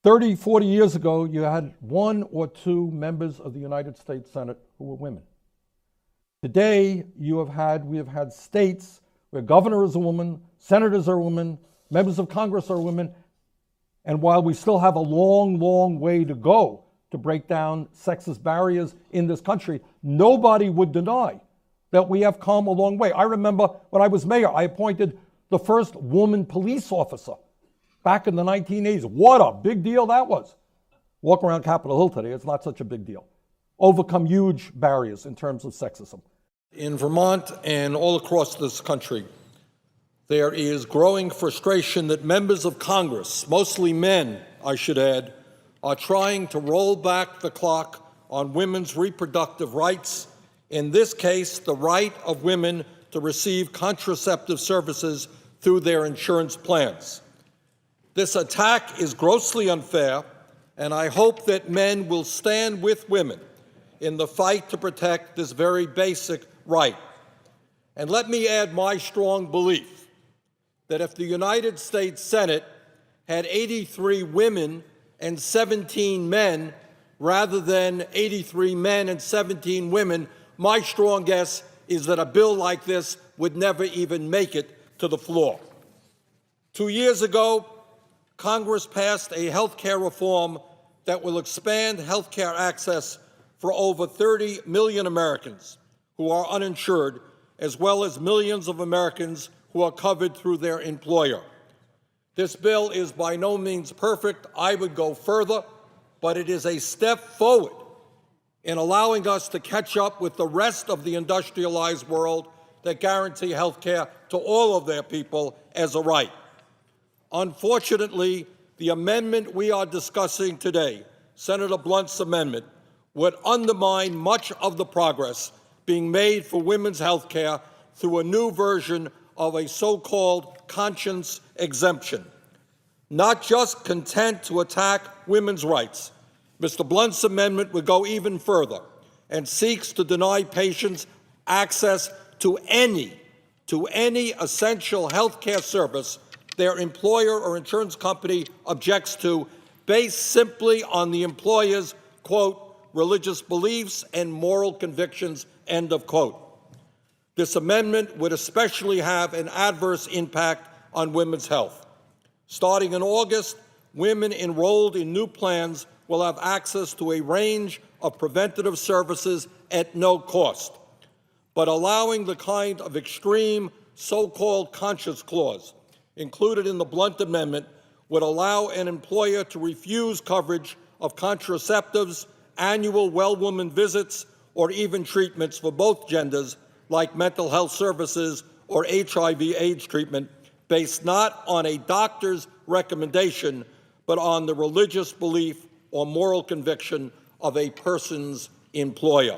30, 40 years ago, you had 1 or 2 members of the United States Senate who were women. Today, we have had states where governor is a woman, senators are women, members of Congress are women, and while we still have a long, long way to go to break down sexist barriers in this country, nobody would deny that we have come a long way. I remember when I was mayor, I appointed the first woman police officer back in the 1980s. What a big deal that was. Walk around Capitol Hill today, it's not such a big deal. Overcome huge barriers in terms of sexism. In Vermont and all across this country, there is growing frustration that members of Congress, mostly men, I should add, are trying to roll back the clock on women's reproductive rights, in this case, the right of women to receive contraceptive services through their insurance plans. This attack is grossly unfair, and I hope that men will stand with women in the fight to protect this very basic right. And let me add my strong belief that if the United States Senate had 83 women and 17 men rather than 83 men and 17 women, my strong guess is that a bill like this would never even make it to the floor. 2 years ago, Congress passed a health care reform that will expand health care access for over 30 million Americans who are uninsured, as well as millions of Americans who are covered through their employer. This bill is by no means perfect. I would go further, but it is a step forward in allowing us to catch up with the rest of the industrialized world that guarantee health care to all of their people as a right. Unfortunately, the amendment we are discussing today, Senator Blunt's amendment, would undermine much of the progress being made for women's health care through a new version of a so-called conscience exemption. Not just content to attack women's rights, Mr. Blunt's amendment would go even further and seeks to deny patients access to any essential health care service their employer or insurance company objects to, based simply on the employer's, quote, religious beliefs and moral convictions, end of quote. This amendment would especially have an adverse impact on women's health. Starting in August, women enrolled in new plans will have access to a range of preventative services at no cost, but allowing the kind of extreme so-called conscience clause included in the Blunt Amendment would allow an employer to refuse coverage of contraceptives, annual well-woman visits, or even treatments for both genders like mental health services or HIV/AIDS treatment based not on a doctor's recommendation, but on the religious belief or moral conviction of a person's employer.